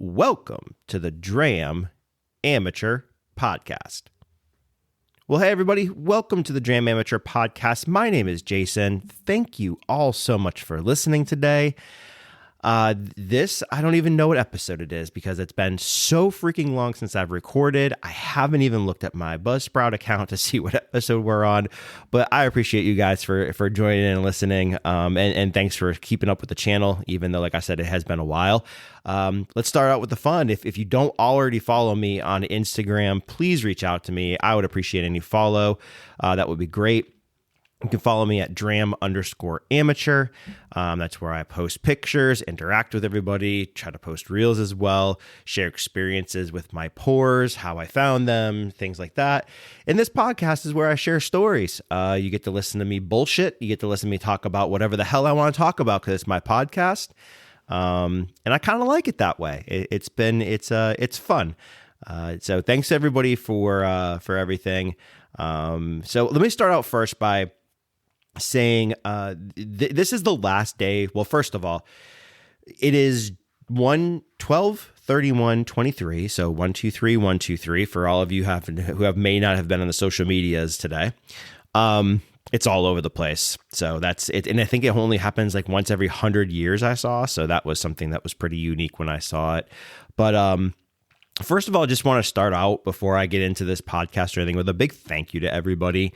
welcome to the Dram Amateur Podcast. Well, hey, everybody. Welcome to the Dram Amateur Podcast. My name is Jason. Thank you all so much for listening today. I don't even know what episode it is because it's been so freaking long since I've recorded. I haven't even looked at my Buzzsprout account to see what episode we're on, but I appreciate you guys for joining in and listening. And thanks for keeping up with the channel, even though, like I said, it has been a while. Let's start out with the fun. If you don't already follow me on Instagram, please reach out to me. I would appreciate any follow. That would be great. You can follow me at dram_amateur. That's where I post pictures, interact with everybody, try to post reels as well, share experiences with my pours, how I found them, things like that. And this podcast is where I share stories. You get to listen to me bullshit. You get to listen to me talk about whatever the hell I want to talk about because it's my podcast. And I kind of like it that way. It's fun. So thanks everybody for everything. So let me start out first by saying this is the last day. Well, first of all, it is 1/12/31/23. So 123 for all of you who may not have been on the social medias today. It's all over the place. So that's it. And I think it only happens like once every 100 years I saw. So that was something that was pretty unique when I saw it. But first of all, I just want to start out before I get into this podcast or anything with a big thank you to everybody.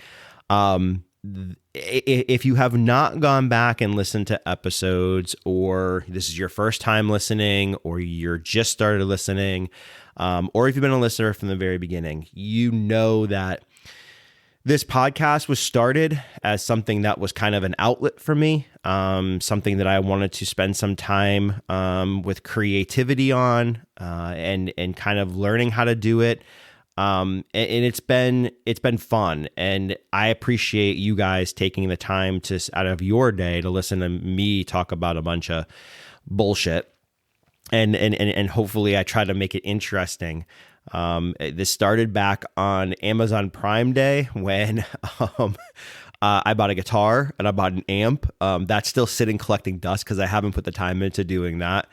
If you have not gone back and listened to episodes, or this is your first time listening, or you're just started listening, or if you've been a listener from the very beginning, you know that this podcast was started as something that was kind of an outlet for me, something that I wanted to spend some time with creativity on, and kind of learning how to do it. And it's been fun, and I appreciate you guys taking the time out of your day to listen to me talk about a bunch of bullshit, and hopefully I try to make it interesting. This started back on Amazon Prime Day when I bought a guitar and I bought an amp. That's still sitting collecting dust because I haven't put the time into doing that.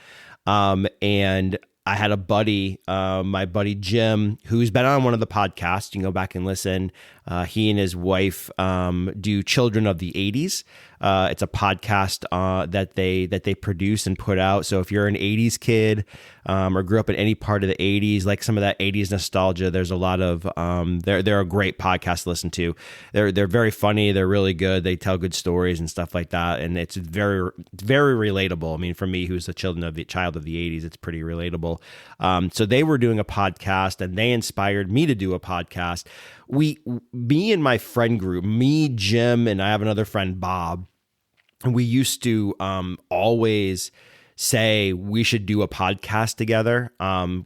And I had a buddy, my buddy Jim, who's been on one of the podcasts. You can go back and listen. He and his wife do Children of the 80s. It's a podcast that they produce and put out. So if you're an 80s kid or grew up in any part of the 80s, like some of that 80s nostalgia, there's a lot of they're a great podcast to listen to. They're very funny. They're really good. They tell good stories and stuff like that, and it's very very relatable. I mean, for me, who's a child of the 80s, it's pretty relatable. So they were doing a podcast, and they inspired me to do a podcast. Me and my friend group, me, Jim, and I have another friend, Bob. We used to always say we should do a podcast together. I'm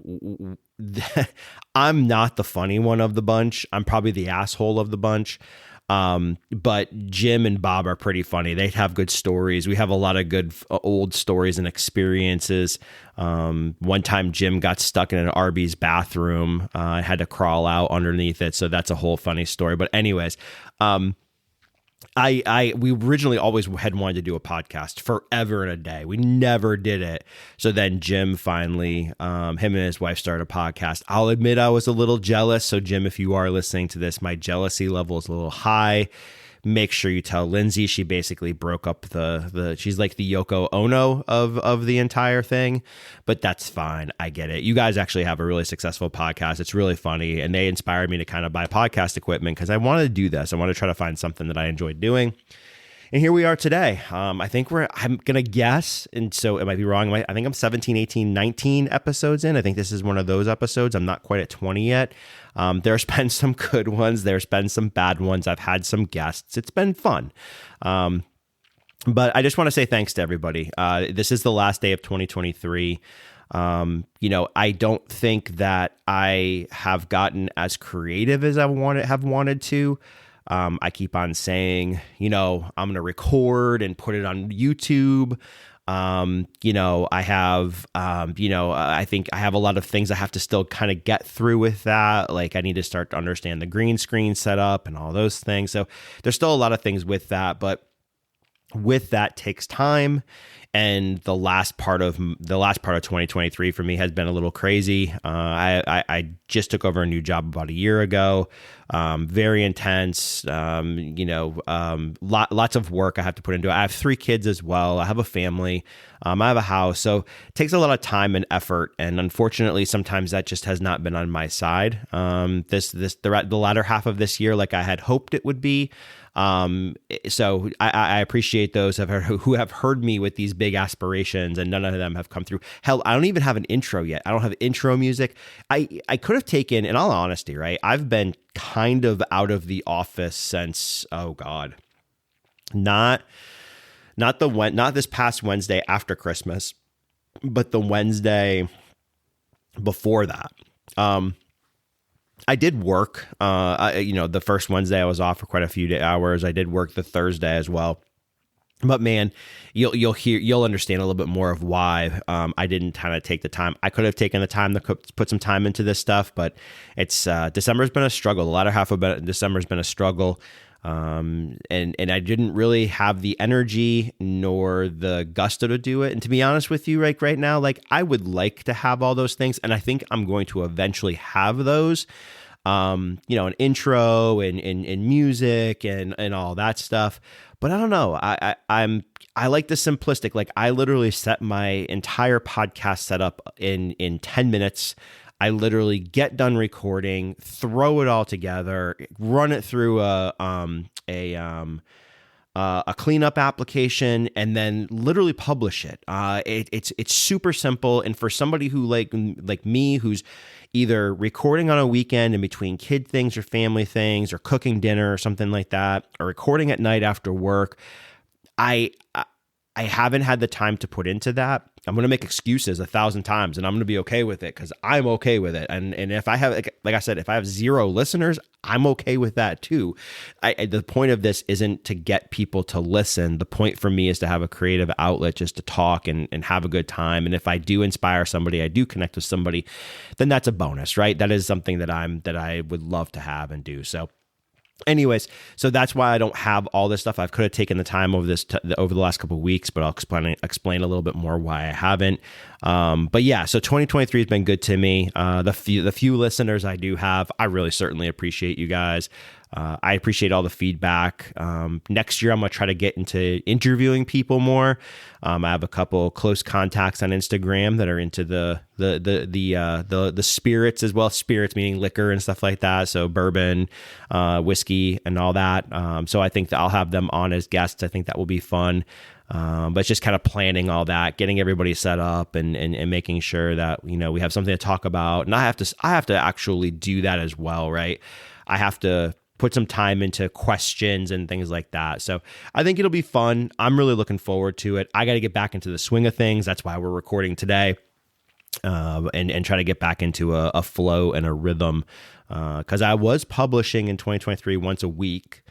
not the funny one of the bunch. I'm probably the asshole of the bunch. But Jim and Bob are pretty funny. They have good stories. We have a lot of good old stories and experiences. One time Jim got stuck in an Arby's bathroom. I had to crawl out underneath it. So that's a whole funny story. But anyways, we originally always had wanted to do a podcast forever and a day. We never did it. So then Jim finally, him and his wife started a podcast. I'll admit I was a little jealous. So Jim, if you are listening to this, my jealousy level is a little high. Make sure you tell Lindsay. She basically broke up she's like the Yoko Ono of the entire thing, but that's fine. I get it. You guys actually have a really successful podcast. It's really funny, and they inspired me to kind of buy podcast equipment because I wanted to do this. I want to try to find something that I enjoyed doing. And here we are today. I'm going to guess, and so it might be wrong. I think I'm 17, 18, 19 episodes in. I think this is one of those episodes. I'm not quite at 20 yet. There's been some good ones. There's been some bad ones. I've had some guests. It's been fun. But I just want to say thanks to everybody. This is the last day of 2023. I don't think that I have gotten as creative as I have wanted to. I keep on saying, I'm going to record and put it on YouTube. I have, I think I have a lot of things I have to still kind of get through with that. Like I need to start to understand the green screen setup and all those things. So there's still a lot of things with that, but with that takes time. and the last part of 2023 for me has been a little crazy. I just took over a new job about a year ago. Very intense. Lots of work I have to put into it. I have 3 kids as well. I have a family. I have a house, so it takes a lot of time and effort. And unfortunately, sometimes that just has not been on my side. The latter half of this year, like I had hoped it would be. So I appreciate those who have heard me with these big aspirations, and none of them have come through. Hell, I don't even have an intro yet. I don't have intro music. I could have taken, in all honesty, right? I've been kind of out of the office since, oh God, not this past Wednesday after Christmas, but the Wednesday before that. I did work, the first Wednesday I was off for quite a few hours. I did work the Thursday as well. But man, you'll understand a little bit more of why I didn't kind of take the time. I could have taken the time to put some time into this stuff, but it's December's been a struggle. The latter half of December's been a struggle. And I didn't really have the energy nor the gusto to do it. And to be honest with you, right now, like I would like to have all those things, and I think I'm going to eventually have those. An intro and music and all that stuff. But I don't know. I like the simplistic. Like I literally set my entire podcast setup in 10 minutes. I literally get done recording, throw it all together, run it through a cleanup application, and then literally publish it. It's super simple, and for somebody who like me, who's either recording on a weekend in between kid things or family things, or cooking dinner or something like that, or recording at night after work, I haven't had the time to put into that. I'm going to make excuses 1,000 times, and I'm going to be okay with it because I'm okay with it. And if I have, like I said, if I have 0 listeners, I'm okay with that too. The point of this isn't to get people to listen. The point for me is to have a creative outlet, just to talk and have a good time. And if I do inspire somebody, I do connect with somebody, then that's a bonus, right? That is something that I would love to have and do. So anyways, so that's why I don't have all this stuff. I could have taken the time over over the last couple of weeks, but I'll explain a little bit more why I haven't. But yeah, so 2023 has been good to me. The few listeners I do have, I really certainly appreciate you guys. I appreciate all the feedback. Next year, I'm going to try to get into interviewing people more. I have a couple close contacts on Instagram that are into the spirits as well. Spirits meaning liquor and stuff like that. So bourbon, whiskey, and all that. So I think that I'll have them on as guests. I think that will be fun. But it's just kind of planning all that, getting everybody set up, and making sure that we have something to talk about. And I have to actually do that as well, right? I have to put some time into questions and things like that. So I think it'll be fun. I'm really looking forward to it. I got to get back into the swing of things. That's why we're recording today, and try to get back into a flow and a rhythm. Because I was publishing in 2023 once a week.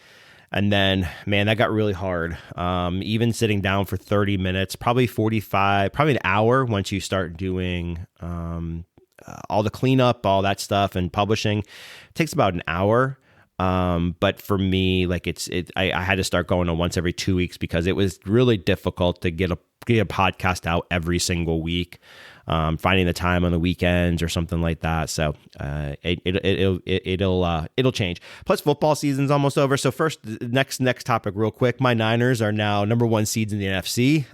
And then, man, that got really hard. Even sitting down for 30 minutes, probably 45, probably an hour once you start doing all the cleanup, all that stuff, and publishing. It takes about an hour. But for me, like I had to start going on once every 2 weeks because it was really difficult to get a podcast out every single week. Finding the time on the weekends or something like that. So it'll change. Plus, football season's almost over. So first, next topic, real quick. My Niners are now number 1 seeds in the NFC.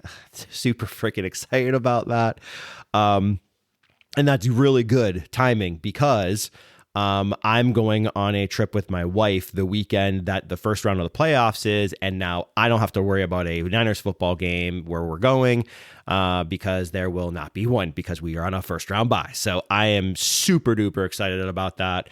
Super freaking excited about that. And that's really good timing because I'm going on a trip with my wife the weekend that the first round of the playoffs is, and now I don't have to worry about a Niners football game where we're going because there will not be one because we are on a first round bye. So I am super duper excited about that.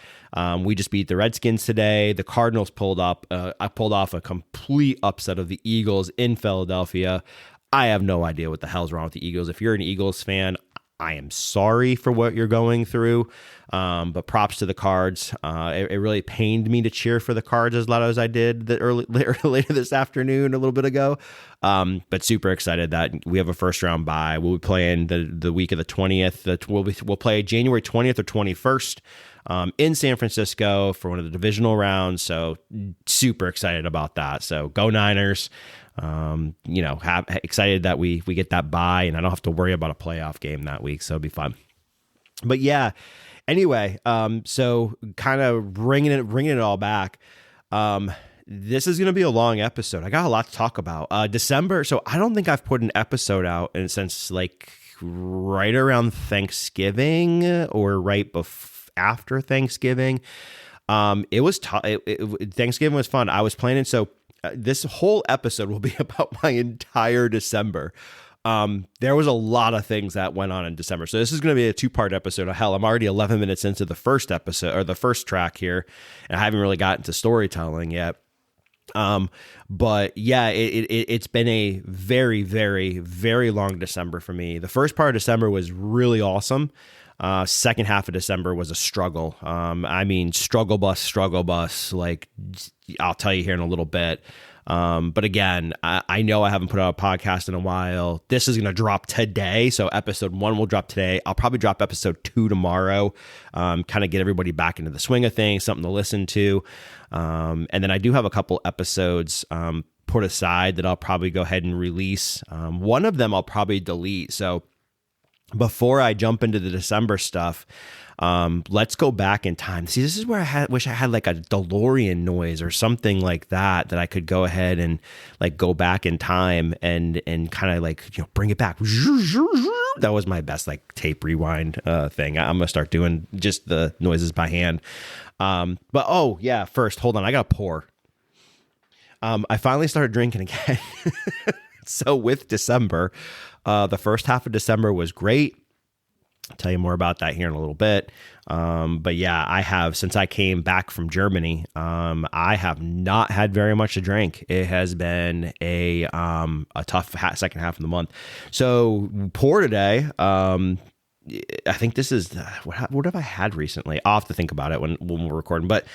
We just beat the Redskins today. The Cardinals pulled off a complete upset of the Eagles in Philadelphia. I have no idea what the hell's wrong with the Eagles. If you're an Eagles fan, I am sorry for what you're going through, but props to the Cards. It really pained me to cheer for the Cards as loud as I did later this afternoon, a little bit ago. But super excited that we have a first round bye. We'll be playing the week of the 20th. We'll play January 20th or 21st in San Francisco for one of the divisional rounds. So super excited about that. So go Niners. Excited that we get that bye and I don't have to worry about a playoff game that week. So it'll be fun. But yeah, anyway, so kind of bringing it all back. This is going to be a long episode. I got a lot to talk about. December. So I don't think I've put an episode out since like right around Thanksgiving or right after Thanksgiving. It was Thanksgiving was fun. I was planning. So this whole episode will be about my entire December. There was a lot of things that went on in December. So this is going to be a 2-part episode. Hell, I'm already 11 minutes into the first episode or the first track here, and I haven't really gotten to storytelling yet. But yeah, it's been a very, very, very long December for me. The first part of December was really awesome. Second half of December was a struggle. Struggle bus, like I'll tell you here in a little bit. But again, I know I haven't put out a podcast in a while. This is going to drop today. So episode 1 will drop today. I'll probably drop episode 2 tomorrow. Kind of get everybody back into the swing of things, something to listen to. And then I do have a couple episodes, put aside that I'll probably go ahead and release. One of them I'll probably delete. So before I jump into the December stuff, let's go back in time. See, this is where wish I had like a DeLorean noise or something like that I could go ahead and like go back in time and kind of like, bring it back. That was my best like tape rewind thing. I'm gonna start doing just the noises by hand. But oh yeah, first hold on, I gotta pour. I finally started drinking again. So with December, the first half of December was great. I'll tell you more about that here in a little bit. But yeah, I have, since I came back from Germany, I have not had very much to drink. It has been a tough second half of the month. So pour today. I think this is, what have I had recently? I'll have to think about it when we're recording, but,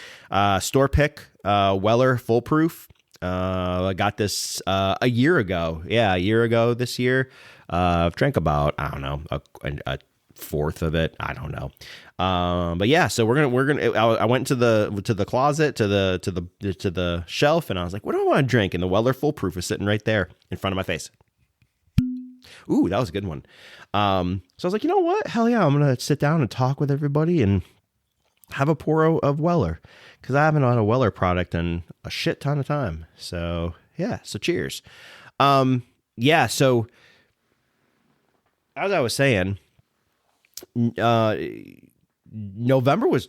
store pick, Weller Full Proof. I got this, a year ago. Yeah. A year ago this year. I've drank about, I don't know, a fourth of it. I don't know. But yeah, so I went to the closet, to the shelf, and I was like, what do I want to drink? And the Weller Full Proof is sitting right there in front of my face. Ooh, that was a good one. So I was like, you know what? Hell yeah, I'm going to sit down and talk with everybody and have a pour of Weller, because I haven't had a Weller product in a shit ton of time. So yeah, so cheers. Yeah, so as I was saying, November was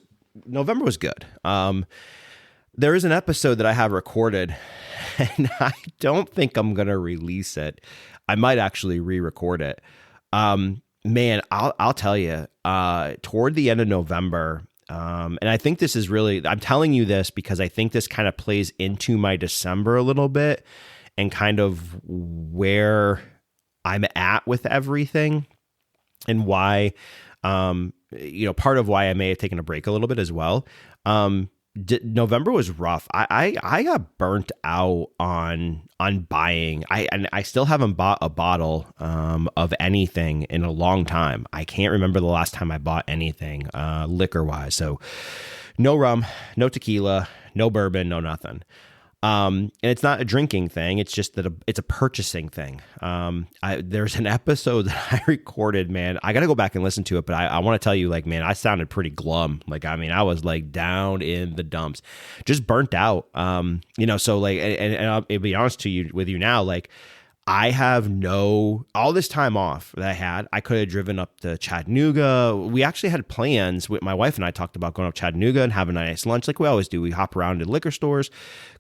good. There is an episode that I have recorded, and I don't think I'm going to release it. I might actually re-record it. Man, I'll tell you, toward the end of November, and I think this is really, I'm telling you this because I think this kind of plays into my December a little bit and kind of where I'm at with everything and why, part of why I may have taken a break a little bit as well. November was rough. I got burnt out on buying. I still haven't bought a bottle of anything in a long time. I can't remember the last time I bought anything liquor wise. So no rum, no tequila, no bourbon, no nothing. And it's not a drinking thing. It's just that it's a purchasing thing. There's an episode that I recorded, man. I got to go back and listen to it, but I want to tell you, like, man, I sounded pretty glum. Like, I mean, I was like down in the dumps, just burnt out. So like, and I'll be honest with you now, like, I have all this time off that I had. I could have driven up to Chattanooga. We actually had plans with my wife, and I talked about going up to Chattanooga and having a nice lunch like we always do. We hop around to liquor stores,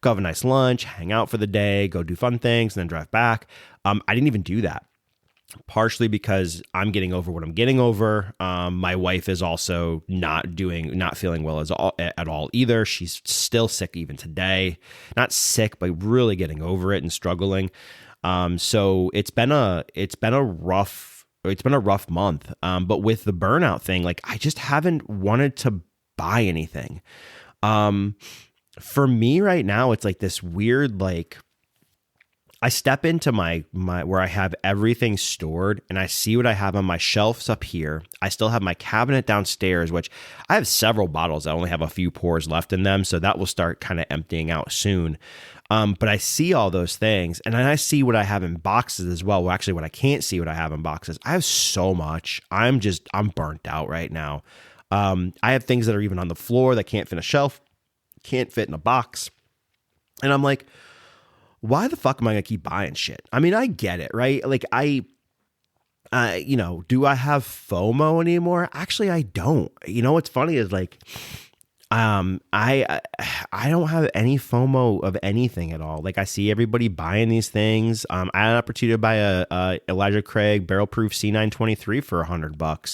go have a nice lunch, hang out for the day, go do fun things, and then drive back. I didn't even do that, partially because I'm getting over what I'm getting over. My wife is also not feeling well at all either. She's still sick even today. Not sick, but really getting over it and struggling. So it's been a rough month. But with the burnout thing, like, I just haven't wanted to buy anything. For me right now, it's like this weird, like, I step into my where I have everything stored, and I see what I have on my shelves up here. I still have my cabinet downstairs, which I have several bottles. I only have a few pours left in them, so that will start kind of emptying out soon. But I see all those things, and then I see what I have in boxes as well. Well, actually, what I can't see what I have in boxes. I have so much. I'm burnt out right now. I have things that are even on the floor that can't fit in a shelf, can't fit in a box, and I'm like, why the fuck am I going to keep buying shit? I mean, I get it, right? Like do I have FOMO anymore? Actually, I don't. You know, what's funny is like, I don't have any FOMO of anything at all. Like I see everybody buying these things. I had an opportunity to buy a Elijah Craig Barrel Proof C923 for $100.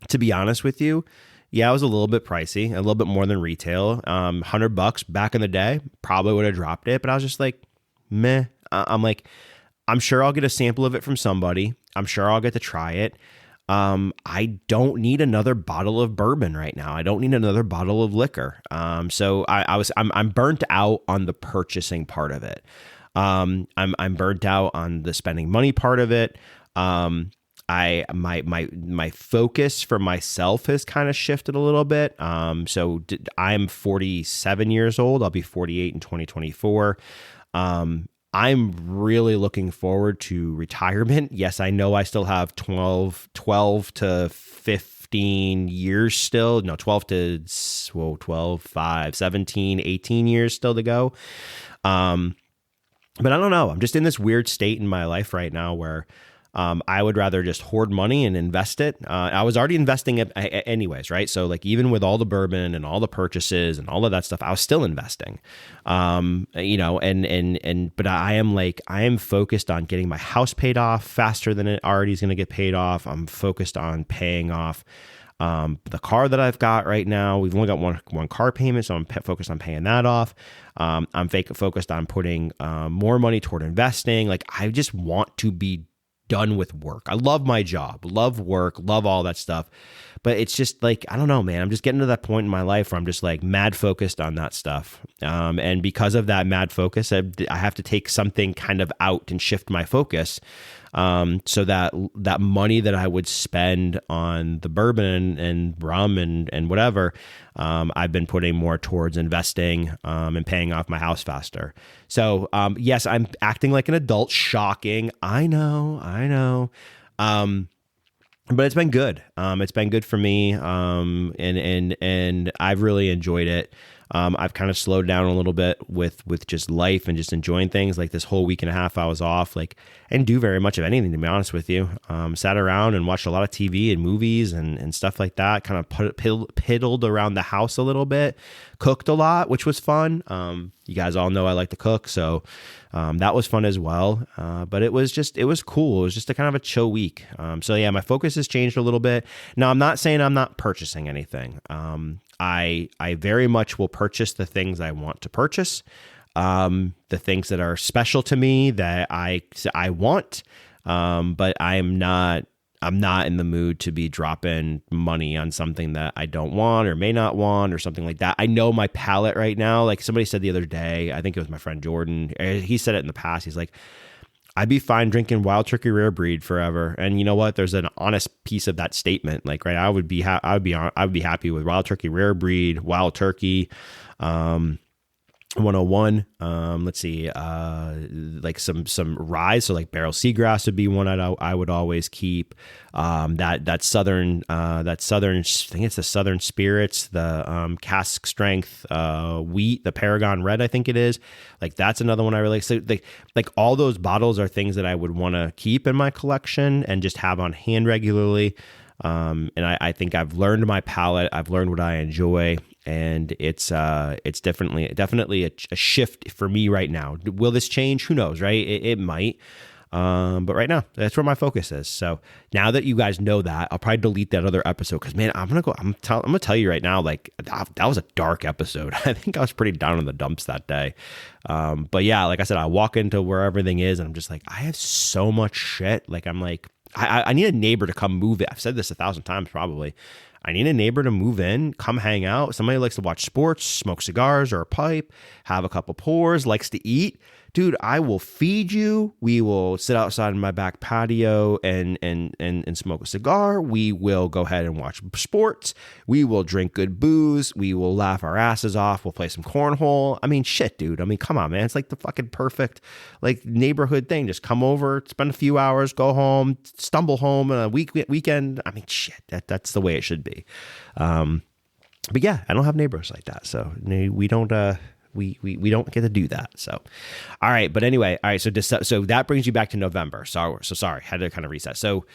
To be honest with you, yeah, it was a little bit pricey, a little bit more than retail. $100 back in the day, probably would have dropped it, but I was just like, meh. I'm like, I'm sure I'll get a sample of it from somebody. I'm sure I'll get to try it. I don't need another bottle of bourbon right now. I don't need another bottle of liquor. So I'm burnt out on the purchasing part of it. I'm burnt out on the spending money part of it. My focus for myself has kind of shifted a little bit. So I'm 47 years old. I'll be 48 in 2024. I'm really looking forward to retirement. Yes, I know I still have 12 to 15 years still. No, 12, 5, 17, 18 years still to go. But I don't know. I'm just in this weird state in my life right now where I would rather just hoard money and invest it. I was already investing it anyways, right? So like even with all the bourbon and all the purchases and all of that stuff, I was still investing. But I am focused on getting my house paid off faster than it already is going to get paid off. I'm focused on paying off the car that I've got right now. We've only got one car payment, so I'm focused on paying that off. I'm focused on putting more money toward investing. Like I just want to be done with work. I love my job, love work, love all that stuff. But it's just like, I don't know, man. I'm just getting to that point in my life where I'm just like mad focused on that stuff. And because of that mad focus, I have to take something kind of out and shift my focus. So that money that I would spend on the bourbon and rum and whatever, I've been putting more towards investing and paying off my house faster. So yes, I'm acting like an adult. Shocking. I know. But it's been good. It's been good for me. And I've really enjoyed it. I've kind of slowed down a little bit with just life and just enjoying things. Like this whole week and a half I was off, like, I didn't do very much of anything, to be honest with you. Sat around and watched a lot of TV and movies and stuff like that. Kind of piddled around the house a little bit, cooked a lot, which was fun. You guys all know I like to cook, so that was fun as well. But it was cool. It was just a kind of a chill week. So yeah, my focus has changed a little bit. Now, I'm not saying I'm not purchasing anything. I very much will purchase the things I want to purchase, the things that are special to me that I want, but I'm not in the mood to be dropping money on something that I don't want or may not want or something like that. I know my palate right now. Like somebody said the other day, I think it was my friend Jordan. He said it in the past. He's like, I'd be fine drinking Wild Turkey Rare Breed forever. And you know what? There's an honest piece of that statement. Like, right, I would be happy with Wild Turkey Rare Breed, Wild Turkey, 101. Let's see, like some rye. So like Barrel Seagrass would be one I would always keep. That southern, I think it's the Southern Spirits, the cask strength wheat, the Paragon Red, I think it is. Like that's another one I really so like all those bottles are things that I would want to keep in my collection and just have on hand regularly. And I think I've learned my palate. I've learned what I enjoy. And it's definitely a shift for me right now. Will this change? Who knows, right? It might. But right now, that's where my focus is. So now that you guys know that, I'll probably delete that other episode because, man, I'm gonna tell you right now, like that was a dark episode. I think I was pretty down in the dumps that day. But yeah, like I said, I walk into where everything is, and I'm just like, I have so much shit. Like I'm like, I need a neighbor to come move it. I've said this 1,000 times probably. I need a neighbor to move in, come hang out. Somebody likes to watch sports, smoke cigars or a pipe, have a couple pours, likes to eat. Dude, I will feed you. We will sit outside in my back patio and smoke a cigar. We will go ahead and watch sports. We will drink good booze. We will laugh our asses off. We'll play some cornhole. I mean, shit, dude. I mean, come on, man. It's like the fucking perfect like neighborhood thing. Just come over, spend a few hours, go home, stumble home on a weekend. I mean, shit. That's the way it should be. But yeah, I don't have neighbors like that, so we don't. We don't get to do that. So, all right. But anyway, all right. So that brings you back to November. So sorry, had to kind of reset. So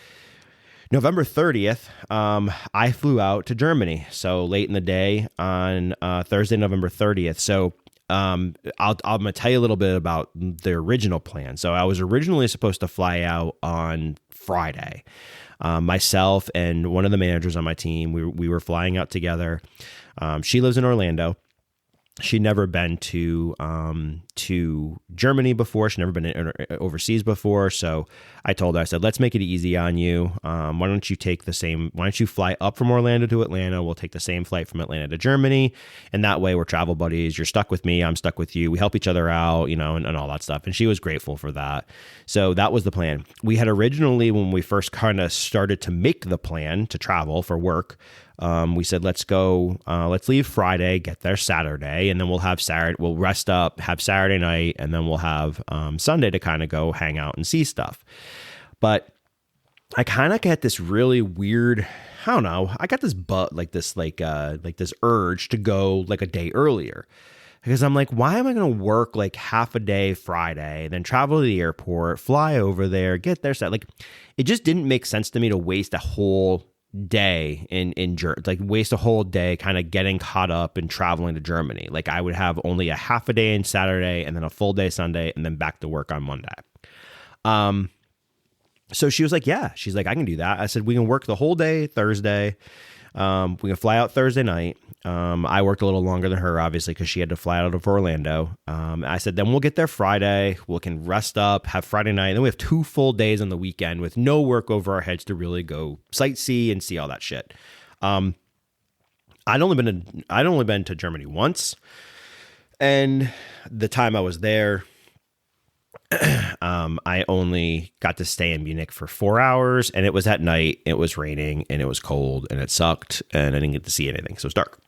November 30th, I flew out to Germany. So late in the day on Thursday, November 30th. So I'm going to tell you a little bit about the original plan. So I was originally supposed to fly out on Friday. Myself and one of the managers on my team, we were flying out together. She lives in Orlando. She'd never been to Germany before. She'd never been overseas before. So I told her, I said, let's make it easy on you. Why don't you fly up from Orlando to Atlanta? We'll take the same flight from Atlanta to Germany. And that way we're travel buddies. You're stuck with me. I'm stuck with you. We help each other out, and all that stuff. And she was grateful for that. So that was the plan. We had originally, when we first kind of started to make the plan to travel for work, we said, let's leave Friday, get there Saturday, and then we'll rest up, have Saturday night, and then we'll have Sunday to kind of go hang out and see stuff. But I kind of get this really weird, I don't know, I got this this urge to go like a day earlier. Because I'm like, why am I going to work like half a day Friday, then travel to the airport, fly over there, get there? Like, it just didn't make sense to me to waste a whole day waste a whole day kind of getting caught up and traveling to Germany. Like, I would have only a half a day on Saturday and then a full day Sunday and then back to work on Monday. So she was like, yeah, she's like, I can do that. I said, we can work the whole day Thursday. We can fly out Thursday night. I worked a little longer than her, obviously, because she had to fly out of Orlando. I said, then we'll get there Friday. We can rest up, have Friday night. And then we have 2 full days on the weekend with no work over our heads to really go sightsee and see all that shit. I'd only been to Germany once. And the time I was there, I only got to stay in Munich for 4 hours, and it was at night. It was raining and it was cold and it sucked and I didn't get to see anything. So it was dark.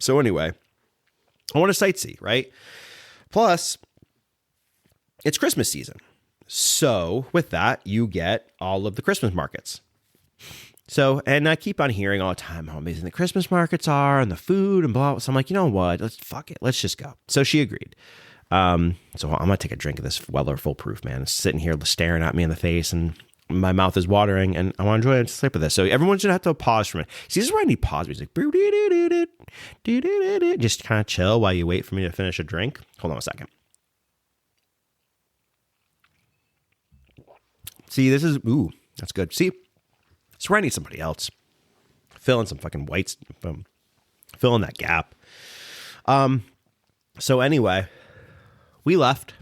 So anyway, I want to sightsee, right? Plus, it's Christmas season. So with that, you get all of the Christmas markets. So, and I keep on hearing all the time how amazing the Christmas markets are and the food and blah. So I'm like, you know what? Fuck it. Let's just go. So she agreed. So I'm going to take a drink of this Weller Full Proof, man. It's sitting here staring at me in the face and my mouth is watering and I want to enjoy a sip of this. So everyone's going to have to pause for a minute. See, this is where I need pause music. Just kind of chill while you wait for me to finish a drink. Hold on a second. See, ooh, that's good. See, that's where I need somebody else. Fill in some fucking whites. Fill in that gap. So anyway, we left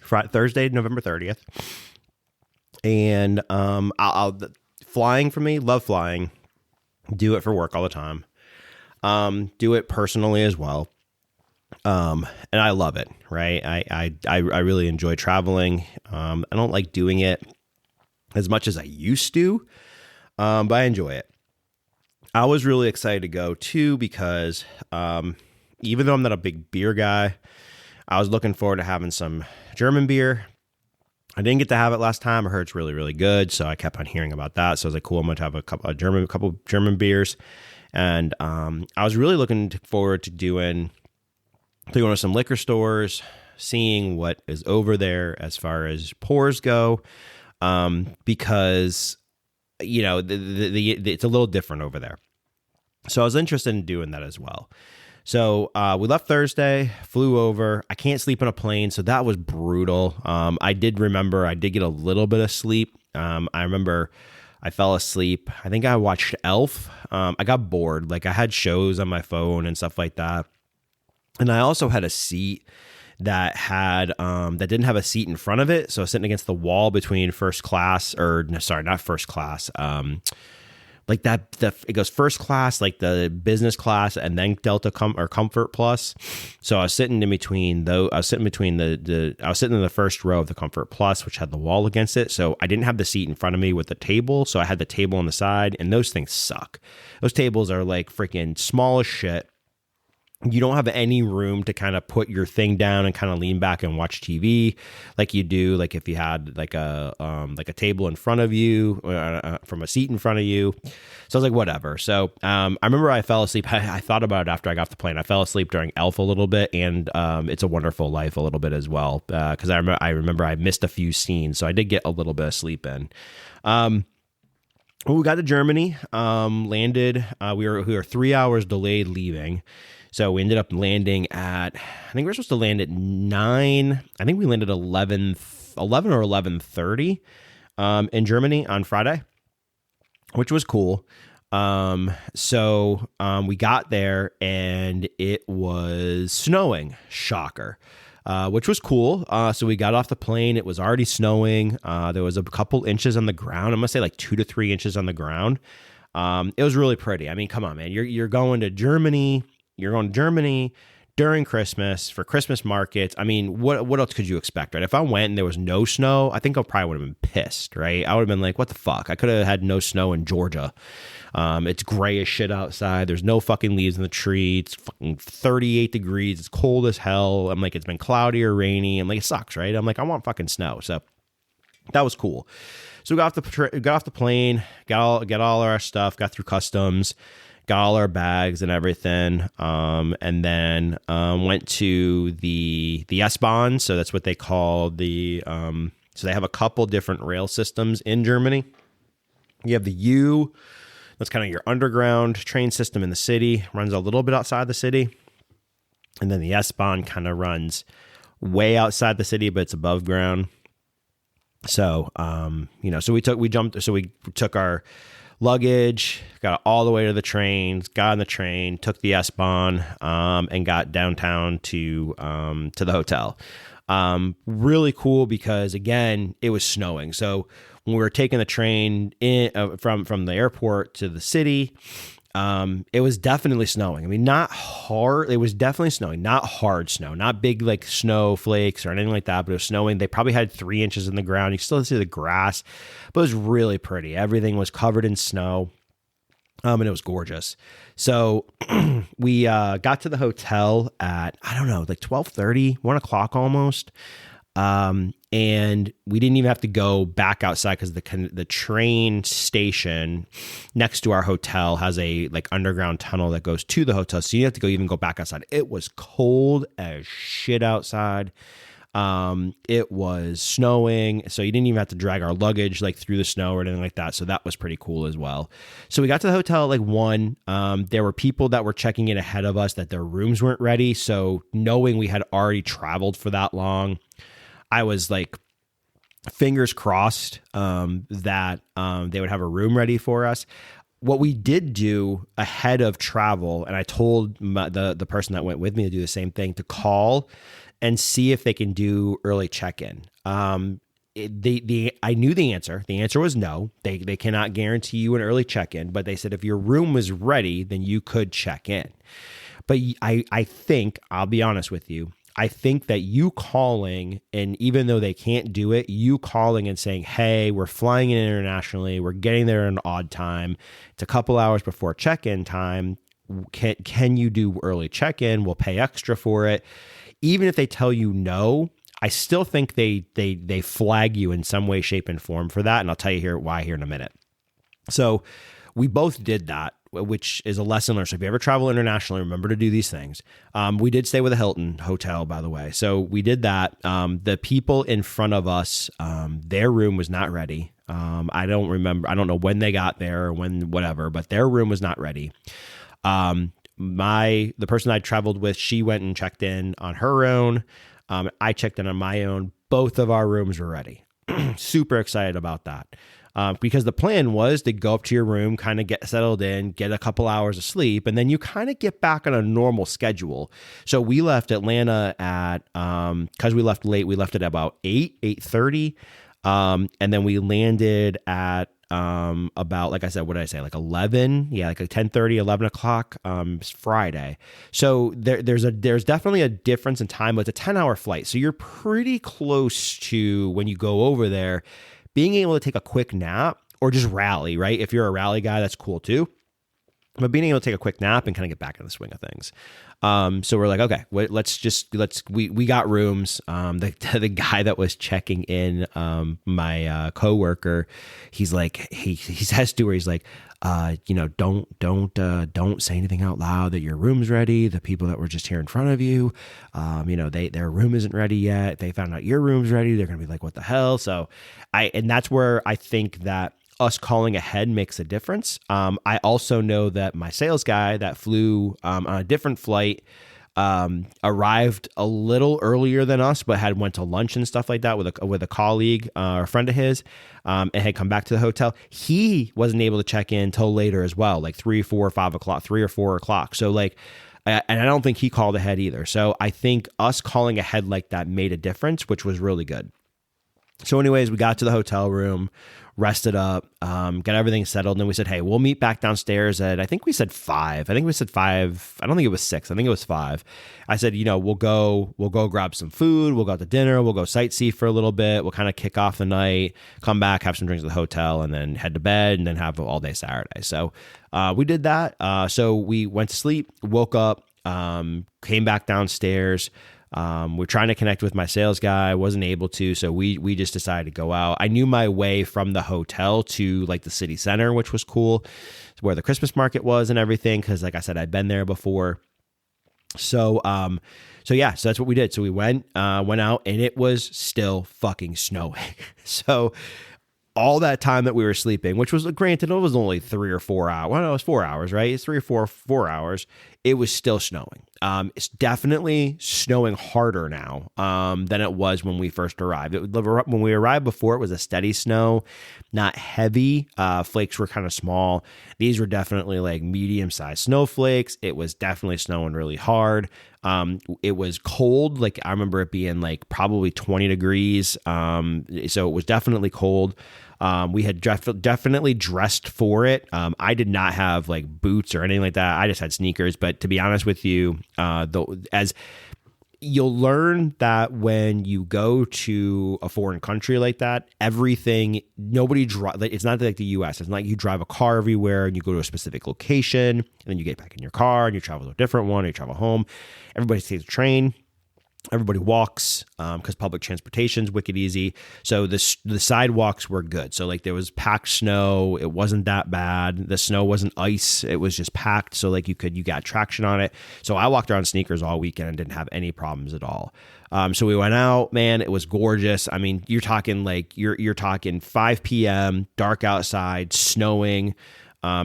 Thursday, November 30th. And flying for me, love flying. Do it for work all the time. Do it personally as well. And I love it, right? I really enjoy traveling. I don't like doing it as much as I used to, but I enjoy it. I was really excited to go too because even though I'm not a big beer guy, I was looking forward to having some German beer. I didn't get to have it last time. I heard it's really, really good. So I kept on hearing about that. So I was like, cool, I'm going to have a couple German beers. And I was really looking forward to going to some liquor stores, seeing what is over there as far as pours go. Because, it's a little different over there. So I was interested in doing that as well. So we left Thursday, flew over. I can't sleep on a plane, so that was brutal. I did get a little bit of sleep. I remember I fell asleep. I think I watched Elf. I got bored. Like, I had shows on my phone and stuff like that. And I also had a seat that didn't have a seat in front of it. So I was sitting against the wall between first class, not first class. like that. It goes first class, like the business class, and then Delta or Comfort Plus. So I was sitting in between though. I was sitting between I was sitting in the first row of the Comfort Plus, which had the wall against it. So I didn't have the seat in front of me with the table. So I had the table on the side, and those things suck. Those tables are like freaking small as shit. You don't have any room to kind of put your thing down and kind of lean back and watch TV like you do, like if you had like a table in front of you from a seat in front of you. So I was like, whatever. So I remember I fell asleep. I thought about it after I got off the plane. I fell asleep during Elf a little bit, and It's a Wonderful Life a little bit as well, because I remember I missed a few scenes, so I did get a little bit of sleep in. Well, we got to Germany, landed. We were 3 hours delayed leaving. So we ended up landing at, I think we were supposed to land at 9. I think we landed 11 or 11:30 in Germany on Friday, which was cool. So we got there and it was snowing. Shocker. Which was cool. So we got off the plane. It was already snowing. There was a couple inches on the ground. I'm going to say like 2 to 3 inches on the ground. It was really pretty. I mean, come on, man. You're going to Germany. You're going to Germany during Christmas for Christmas markets. I mean, what else could you expect, right? If I went and there was no snow, I think I probably would have been pissed, right? I would have been like, what the fuck? I could have had no snow in Georgia. It's gray as shit outside. There's no fucking leaves in the tree. It's fucking 38 degrees. It's cold as hell. I'm like, it's been cloudy or rainy. I'm like, it sucks, right? I'm like, I want fucking snow. So that was cool. So we got off the plane, got all our stuff, got through customs, got all our bags and everything, and then went to the S-Bahn. So that's what they call the. So they have a couple different rail systems in Germany. You have the U. That's kind of your underground train system in the city. Runs a little bit outside the city, and then the S-Bahn kind of runs way outside the city, but it's above ground. So so we took our luggage, got all the way to the trains, got on the train, took the S-Bahn, and got downtown to the hotel. Really cool because, again, it was snowing. So when we were taking the train from the airport to the city, it was definitely snowing. I mean, not hard. It was definitely snowing, not hard snow, not big like snowflakes or anything like that, but it was snowing. They probably had 3 inches in the ground. You still see the grass, but it was really pretty. Everything was covered in snow, and it was gorgeous. So we got to the hotel at, I don't know, like 12:30, 1 o'clock almost. And we didn't even have to go back outside because the train station next to our hotel has a like underground tunnel that goes to the hotel. So you have to even go back outside. It was cold as shit outside. It was snowing, so you didn't even have to drag our luggage like through the snow or anything like that. So that was pretty cool as well. So we got to the hotel at like 1. There were people that were checking in ahead of us that their rooms weren't ready. So knowing we had already traveled for that long, I was like fingers crossed that they would have a room ready for us. What we did do ahead of travel, and I told the person that went with me to do the same thing, to call and see if they can do early check-in. I knew the answer. The answer was no. They cannot guarantee you an early check-in, but they said if your room was ready, then you could check in. But I think, I'll be honest with you, I think that you calling, and even though they can't do it, you calling and saying, hey, we're flying in internationally, we're getting there at an odd time, it's a couple hours before check-in time, can you do early check-in? We'll pay extra for it. Even if they tell you no, I still think they flag you in some way, shape, and form for that, and I'll tell you why here in a minute. So we both did that, which is a lesson learned. So if you ever travel internationally, remember to do these things. We did stay with a Hilton hotel, by the way. So we did that. The people in front of us, their room was not ready. I don't know when they got there or when, whatever, but their room was not ready. The person I traveled with, she went and checked in on her own. I checked in on my own. Both of our rooms were ready. Super excited about that. Because the plan was to go up to your room, kind of get settled in, get a couple hours of sleep, and then you kind of get back on a normal schedule. So we left Atlanta at, because we left late, we left at about 8:30. And then we landed at about, like I said, what did I say? Like 11? Yeah, like 10:30, 11 o'clock Friday. So there's definitely a difference in time, but it's a 10-hour flight. So you're pretty close to, when you go over there, being able to take a quick nap or just rally, right? If you're a rally guy, that's cool too. But being able to take a quick nap and kind of get back in the swing of things. So we're like, okay, we got rooms. The guy that was checking in, my coworker, he's like, he says to her, he's like, don't say anything out loud that your room's ready. The people that were just here in front of you, their room isn't ready yet. They found out your room's ready. They're going to be like, what the hell? So and that's where I think that us calling ahead makes a difference. I also know that my sales guy that flew on a different flight arrived a little earlier than us, but had went to lunch and stuff like that with a colleague or a friend of his, and had come back to the hotel. He wasn't able to check in till later as well, like 3 or 4 o'clock. So like, and I don't think he called ahead either. So I think us calling ahead like that made a difference, which was really good. So anyways, we got to the hotel room, rested up, got everything settled. And then we said, hey, we'll meet back downstairs at, I think we said 5. I think we said 5. I don't think it was 6. I think it was 5. I said, we'll go grab some food. We'll go out to dinner. We'll go sightsee for a little bit. We'll kind of kick off the night, come back, have some drinks at the hotel, and then head to bed, and then have all day Saturday. So we did that. So we went to sleep, woke up, came back downstairs. We're trying to connect with my sales guy. Wasn't able to, so we just decided to go out. I knew my way from the hotel to like the city center, which was cool, where the Christmas market was and everything, because like I said, I'd been there before. So yeah, so that's what we did. So we went out, and it was still fucking snowing. So all that time that we were sleeping, which was, granted, it was only 3 or 4 hours. Well, no, it was 4 hours, right? It's 3 or 4 hours. It was still snowing. It's definitely snowing harder now than it was when we first arrived. When we arrived before, it was a steady snow, not heavy. Flakes were kind of small. These were definitely like medium-sized snowflakes. It was definitely snowing really hard. It was cold. Like I remember it being like probably 20 degrees. So it was definitely cold. We had definitely dressed for it. I did not have like boots or anything like that. I just had sneakers. But to be honest with you, as you'll learn that when you go to a foreign country like that, everything, it's not like the US. It's not like you drive a car everywhere and you go to a specific location and then you get back in your car and you travel to a different one or you travel home. Everybody takes a train. Everybody walks because public transportation's wicked easy. So the sidewalks were good. So like there was packed snow. It wasn't that bad. The snow wasn't ice. It was just packed. So like you got traction on it. So I walked around in sneakers all weekend and didn't have any problems at all. So we went out, man. It was gorgeous. I mean, you're talking 5 p.m., dark outside, snowing.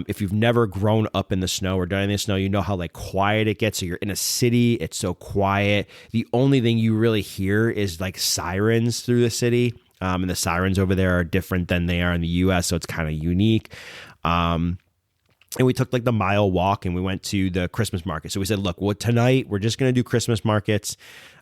If you've never grown up in the snow or done any snow, you know how like quiet it gets. So you're in a city, it's so quiet. The only thing you really hear is like sirens through the city. And the sirens over there are different than they are in the US. So it's kind of unique. And we took like the mile walk and we went to the Christmas market. So we said, look, tonight we're just going to do Christmas markets.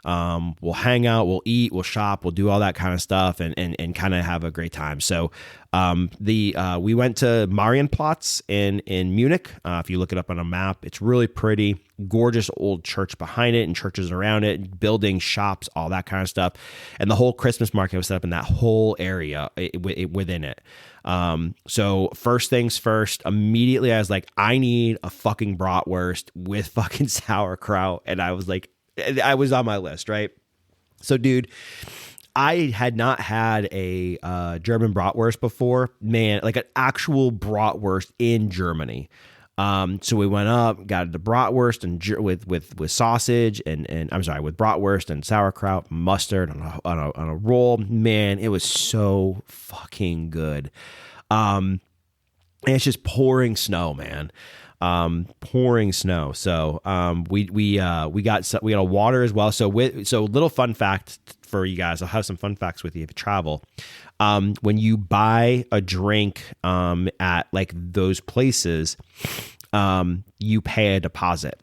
We'll hang out, we'll eat, we'll shop, we'll do all that kind of stuff and kind of have a great time. So we went to Marienplatz in Munich. If you look it up on a map, it's really pretty, gorgeous old church behind it and churches around it, buildings, shops, all that kind of stuff. And the whole Christmas market was set up in that whole area within it. So first things first, immediately I was like, I need a fucking bratwurst with fucking sauerkraut. And I was like, I was on my list, right? So dude, I had not had a German bratwurst before, man, like an actual bratwurst in Germany. So we went up, got the bratwurst and with sausage and with bratwurst and sauerkraut, mustard on a roll. Man, it was so fucking good. And it's just pouring snow, man. Pouring snow. So we got a water as well. So little fun fact for you guys. I'll have some fun facts with you if you travel. When you buy a drink at like those places, you pay a deposit.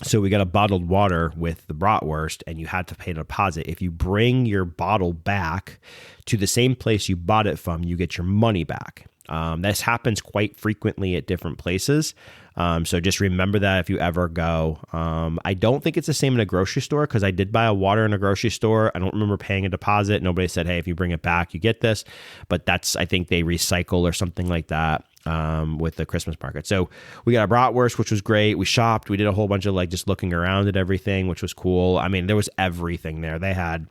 So we got a bottled water with the bratwurst and you had to pay a deposit. If you bring your bottle back to the same place you bought it from, you get your money back. This happens quite frequently at different places. So just remember that if you ever go. I don't think it's the same in a grocery store because I did buy a water in a grocery store. I don't remember paying a deposit. Nobody said, hey, if you bring it back, you get this. But I think they recycle or something like that with the Christmas market. So we got a bratwurst, which was great. We shopped. We did a whole bunch of like just looking around at everything, which was cool. I mean, there was everything there. They had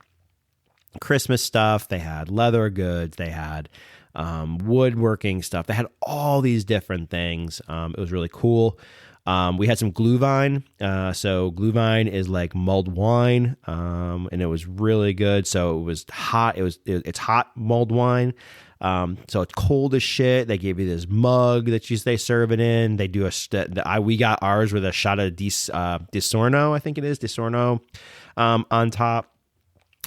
Christmas stuff. They had leather goods. They had woodworking stuff. They had all these different things. It was really cool. We had some Glühwein. So Glühwein is like mulled wine, and it was really good. So it was hot. It's hot mulled wine. So it's cold as shit. They gave you this mug that they serve it in. They do we got ours with a shot of Disaronno, I think it is Disaronno, on top.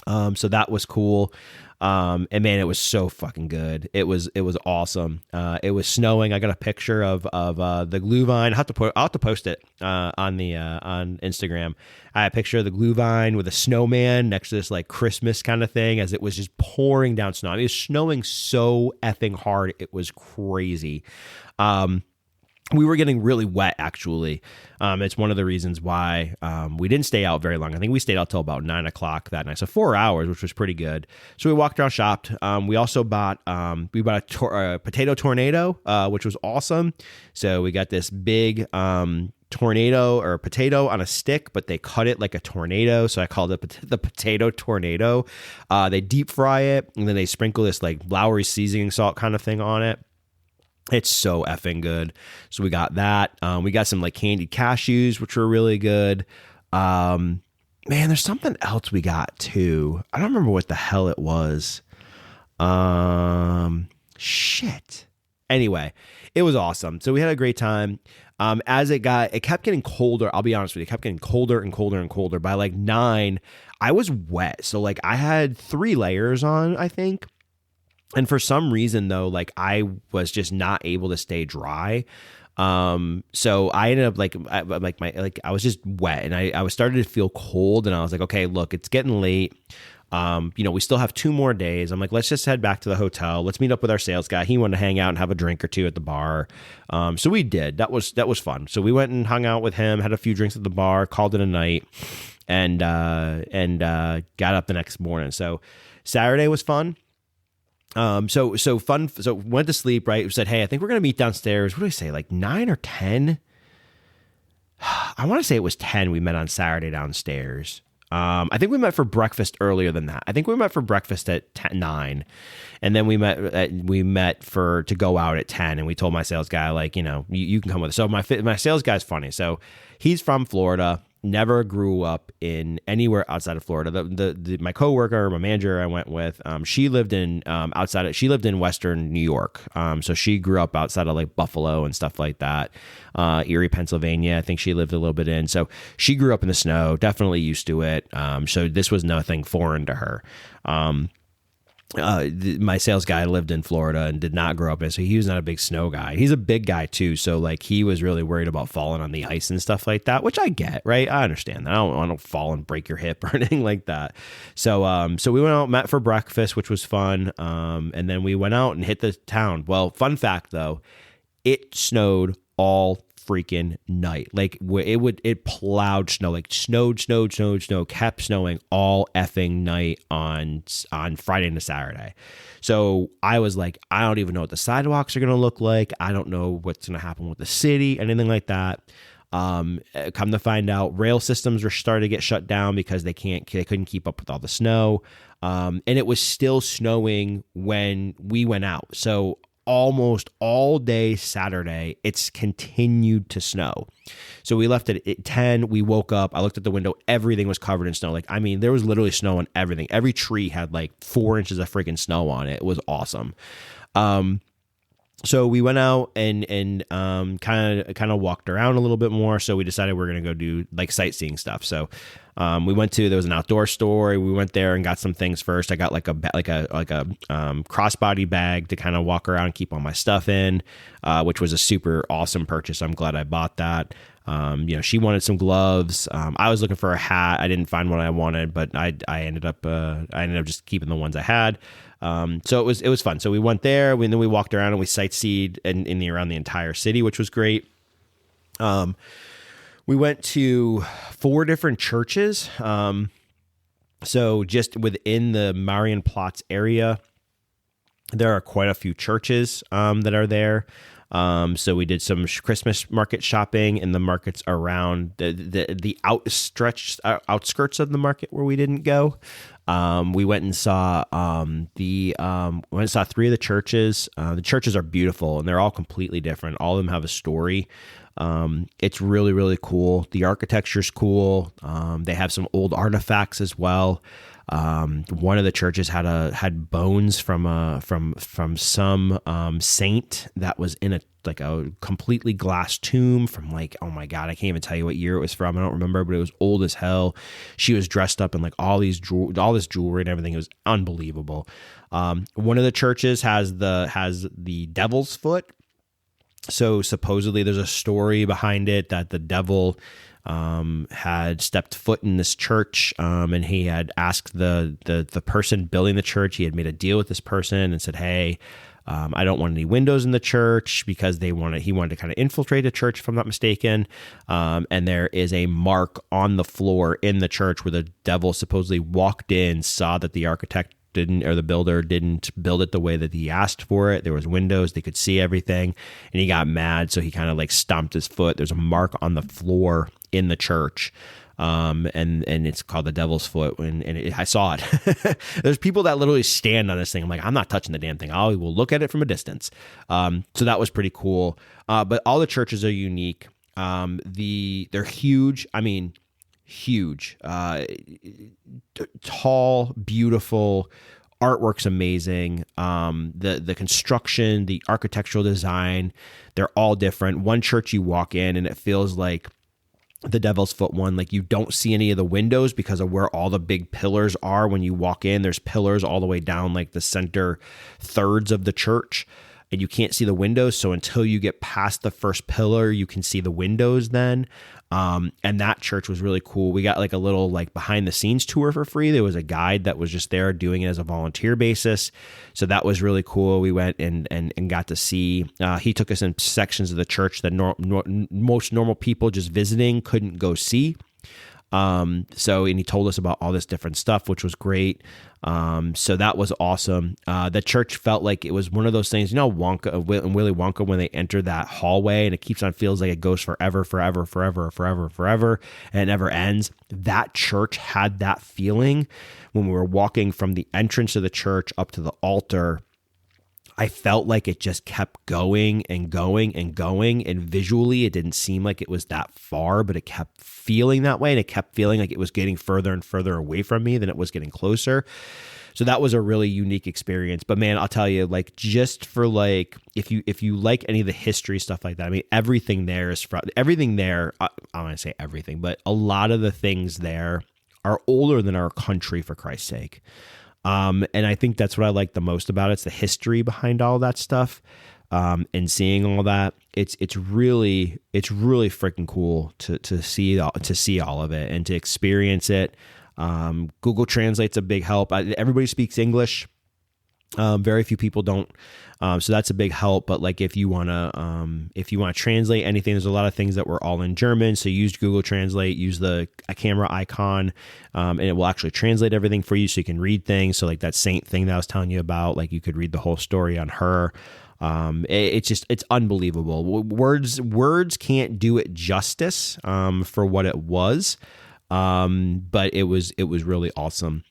So that was cool. And man, it was so fucking good. It was awesome. It was snowing. I got a picture of the Glühwein. I'll have to post it on Instagram. I had a picture of the Glühwein with a snowman next to this like Christmas kind of thing as it was just pouring down snow. I mean, it was snowing so effing hard. It was crazy. We were getting really wet, actually. It's one of the reasons why we didn't stay out very long. I think we stayed out till about 9 o'clock that night, so 4 hours, which was pretty good. So we walked around, shopped. We also bought a potato tornado, which was awesome. So we got this big tornado or potato on a stick, but they cut it like a tornado. So I called it the potato tornado. They deep fry it, and then they sprinkle this like Lowry seasoning salt kind of thing on it. It's so effing good. So we got that. We got some like candied cashews, which were really good. Man, there's something else we got too. I don't remember what the hell it was. Shit. Anyway, it was awesome. So we had a great time. As it kept getting colder. I'll be honest with you, it kept getting colder and colder and colder. By like 9, I was wet. So like I had 3 layers on, I think. And for some reason, though, like I was just not able to stay dry. So I ended up I was just wet, and I was starting to feel cold, and I was like, okay, look, it's getting late. We still have 2 more days. I'm like, let's just head back to the hotel. Let's meet up with our sales guy. He wanted to hang out and have a drink or 2 at the bar. So we did. That was fun. So we went and hung out with him, had a few drinks at the bar, called it a night, and got up the next morning. So Saturday was fun. So fun. So went to sleep, right? Said, hey, I think we're going to meet downstairs. What do I say? Like 9 or 10? I want to say it was 10. We met on Saturday downstairs. I think we met for breakfast earlier than that. I think we met for breakfast at 9, and then we met to go out at 10. And we told my sales guy, like, you can come with us. So my sales guy's funny. So he's from Florida. Never grew up in anywhere outside of Florida. My coworker, my manager I went with, she lived in Western New York. So she grew up outside of like Buffalo and stuff like that. Erie, Pennsylvania, I think she lived a little bit in. So she grew up in the snow, definitely used to it. So this was nothing foreign to her. My sales guy lived in Florida and did not grow up in, so he was not a big snow guy. He's a big guy too, so like he was really worried about falling on the ice and stuff like that, which I get, right? I understand that. I don't want to fall and break your hip or anything like that. So we went out, met for breakfast, which was fun, and then we went out and hit the town. Well, fun fact though, it snowed all freaking night. Like it plowed snow, like snowed, kept snowing all effing night on Friday and Saturday. So I was like, I don't even know what the sidewalks are going to look like. I don't know what's going to happen with the city, anything like that. Come to find out, rail systems were starting to get shut down because they couldn't keep up with all the snow. And it was still snowing when we went out. So almost all day Saturday, it's continued to snow. So we left at 10. We woke up. I looked at the window. Everything was covered in snow. Like, I mean, there was literally snow on everything. Every tree had like 4 inches of freaking snow on it. It was awesome. So we went out and kind of walked around a little bit more. So we decided we're going to go do like sightseeing stuff. So there was an outdoor store. We went there and got some things first. I got like a crossbody bag to kind of walk around and keep all my stuff in, which was a super awesome purchase. I'm glad I bought that. She wanted some gloves. I was looking for a hat. I didn't find what I wanted, but I ended up just keeping the ones I had. So it was fun. So we went there, then we walked around and we sightseed around the entire city, which was great. We went to 4 different churches. So just within the Marienplatz area, there are quite a few churches that are there. So we did some Christmas market shopping in the markets around the outskirts of the market where we didn't go. We went and saw 3 of the churches. The churches are beautiful and they're all completely different. All of them have a story. It's really, really cool. The architecture's cool. They have some old artifacts as well. One of the churches had bones from some saint that was in a completely glass tomb from oh my God, I can't even tell you what year it was from. I don't remember, but it was old as hell. She was dressed up in all this jewelry and everything. It was unbelievable. One of the churches has the devil's foot. So supposedly there's a story behind it that the devil had stepped foot in this church, and he had asked the person building the church. He had made a deal with this person and said, "Hey, I don't want any windows in the church," because he wanted to kind of infiltrate the church, if I'm not mistaken. And there is a mark on the floor in the church where the devil supposedly walked in, saw that the architect the builder didn't build it the way that he asked for it. There was windows, they could see everything, and he got mad, so he kind of stomped his foot. There's a mark on the floor in the church, and it's called the devil's foot. I saw it. There's people that literally stand on this thing. I'm like, I'm not touching the damn thing. I will look at it from a distance. So that was pretty cool. But all the churches are unique. They're huge. I mean, huge, tall, beautiful, artwork's amazing. The construction, the architectural design, they're all different. One church you walk in and it feels like the Devil's Foot one, you don't see any of the windows because of where all the big pillars are. When you walk in, there's pillars all the way down the center thirds of the church, and you can't see the windows. So until you get past the first pillar, you can see the windows then. And that church was really cool. We got a little behind the scenes tour for free. There was a guide that was just there doing it as a volunteer basis. So that was really cool. We went and got to see, he took us in sections of the church that most normal people just visiting couldn't go see. And he told us about all this different stuff, which was great. So that was awesome. The church felt like it was one of those things, Willy Wonka, when they enter that hallway and it feels like it goes forever, forever, forever, forever, forever, and it never ends. That church had that feeling when we were walking from the entrance of the church up to the altar. I felt like it just kept going and going and going, and visually it didn't seem like it was that far, but it kept feeling that way, and it kept feeling like it was getting further and further away from me than it was getting closer. So that was a really unique experience. But man, I'll tell you, just for if you like any of the history stuff like that, I mean, everything there. I don't want to say everything, but a lot of the things there are older than our country, for Christ's sake. And I think that's what I like the most about it. It's the history behind all that stuff, and seeing all that. It's really freaking cool to see all of it and to experience it. Google Translate's a big help. Everybody speaks English. Very few people don't. So that's a big help. But if you want to translate anything, there's a lot of things that were all in German. So use Google Translate, use a camera icon, and it will actually translate everything for you so you can read things. So that saint thing that I was telling you about, you could read the whole story on her. It's unbelievable. Words can't do it justice, for what it was. But it was really awesome.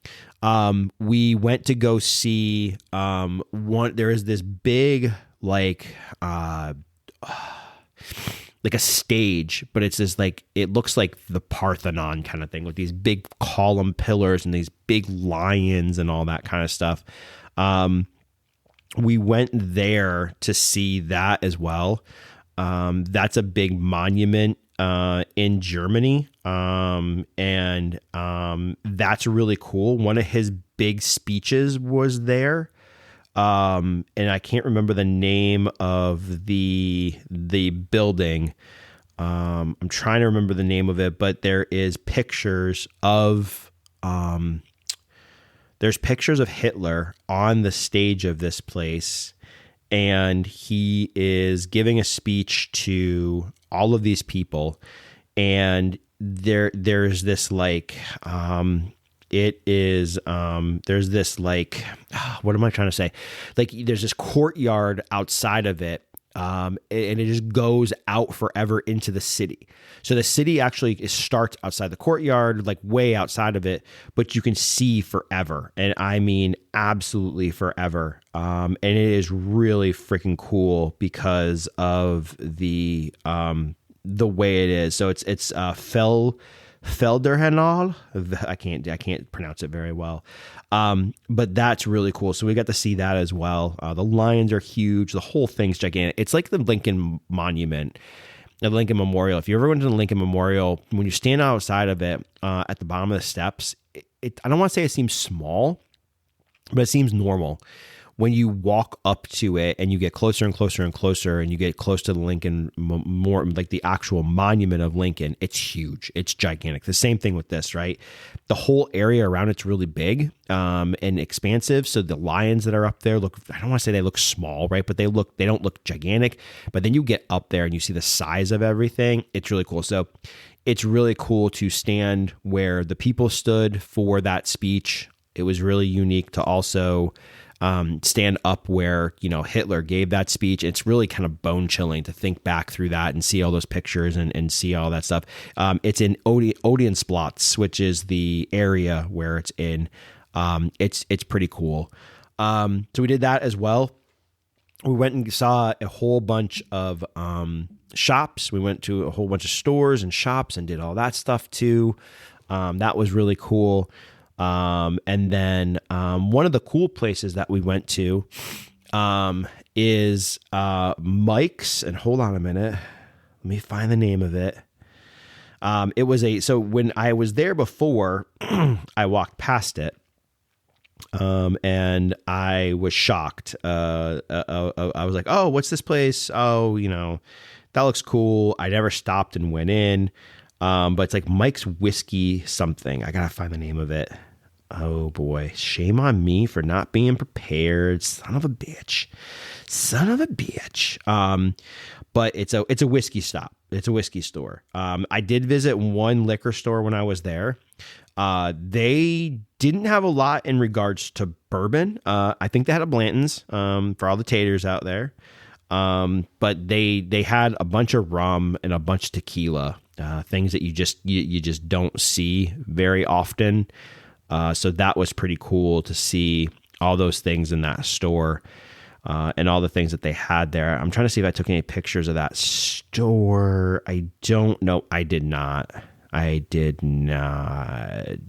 We went to go see, there is this big, a stage, but it's this it looks like the Parthenon kind of thing with these big column pillars and these big lions and all that kind of stuff. We went there to see that as well. That's a big monument in Germany. And that's really cool. One of his big speeches was there. And I can't remember the name of the building. I'm trying to remember the name of it, but there is pictures of, there's pictures of Hitler on the stage of this place, and he is giving a speech to all of these people. And there's this like, there's this like, what am I trying to say? Like there's this courtyard outside of it. And it just goes out forever into the city. So the city actually starts outside the courtyard, like way outside of it, but you can see forever. And I mean, absolutely forever. And it is really freaking cool because of the way it is. So it's Felderhanal. I can't pronounce it very well. But that's really cool. So we got to see that as well. The lions are huge. The whole thing's gigantic. It's like the Lincoln Monument, the Lincoln Memorial. If you ever went to the Lincoln Memorial, when you stand outside of it, at the bottom of the steps, I don't want to say it seems small, but it seems normal. When you walk up to it and you get closer and closer and closer, and you get close to the Lincoln, more like the actual monument of Lincoln, it's huge. It's gigantic. The same thing with this, right? The whole area around it's really big and expansive. So the lions that are up there look, I don't want to say they look small, right? But they don't look gigantic. But then you get up there and you see the size of everything. It's really cool. So it's really cool to stand where the people stood for that speech. It was really unique to also stand up where, Hitler gave that speech. It's really kind of bone chilling to think back through that and see all those pictures and see all that stuff. It's in Odeonsplatz, which is the area where it's in. It's pretty cool. So we did that as well. We went and saw a whole bunch of shops. We went to a whole bunch of stores and shops and did all that stuff too. That was really cool. And then one of the cool places that we went to is Mike's. And hold on a minute. Let me find the name of it. So when I was there before, I walked past it. And I was shocked. I was like, oh, what's this place? Oh, that looks cool. I never stopped and went in. But it's like Mike's Whiskey something. I gotta find the name of it. Oh boy, shame on me for not being prepared. Son of a bitch. But it's a whiskey stop. It's a whiskey store. I did visit one liquor store when I was there. They didn't have a lot in regards to bourbon. I think they had a Blanton's, for all the taters out there. But they had a bunch of rum and a bunch of tequila, things that you just don't see very often. So that was pretty cool to see all those things in that store, and all the things that they had there. I'm trying to see if I took any pictures of that store. I don't know. I did not.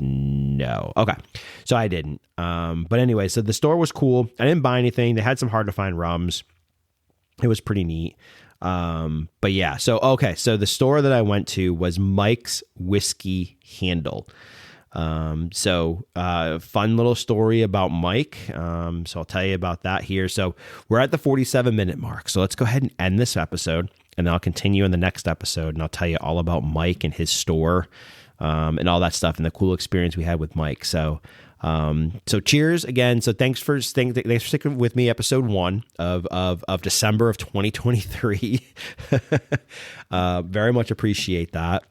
No. Okay. So I didn't. But anyway, so the store was cool. I didn't buy anything. They had some hard to find rums. It was pretty neat. But yeah, so the store that I went to was Mike's Whiskey Handle. Fun little story about Mike. So I'll tell you about that here. So we're at the 47-minute mark. So let's go ahead and end this episode, and then I'll continue in the next episode, and I'll tell you all about Mike and his store, and all that stuff and the cool experience we had with Mike. So cheers again. So thanks for sticking with me. Episode 1 of December of 2023. Very much appreciate that.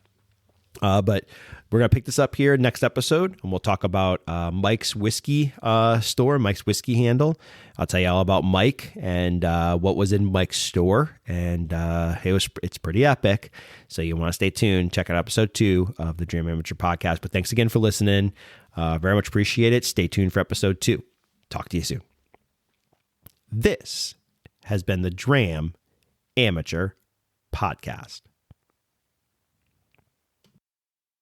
But we're going to pick this up here next episode, and we'll talk about Mike's Whiskey store, Mike's Whiskey Handle. I'll tell you all about Mike and what was in Mike's store, and it's pretty epic. So you want to stay tuned. Check out episode 2 of the Dram Amateur Podcast. But thanks again for listening. Very much appreciate it. Stay tuned for episode 2. Talk to you soon. This has been the Dram Amateur Podcast.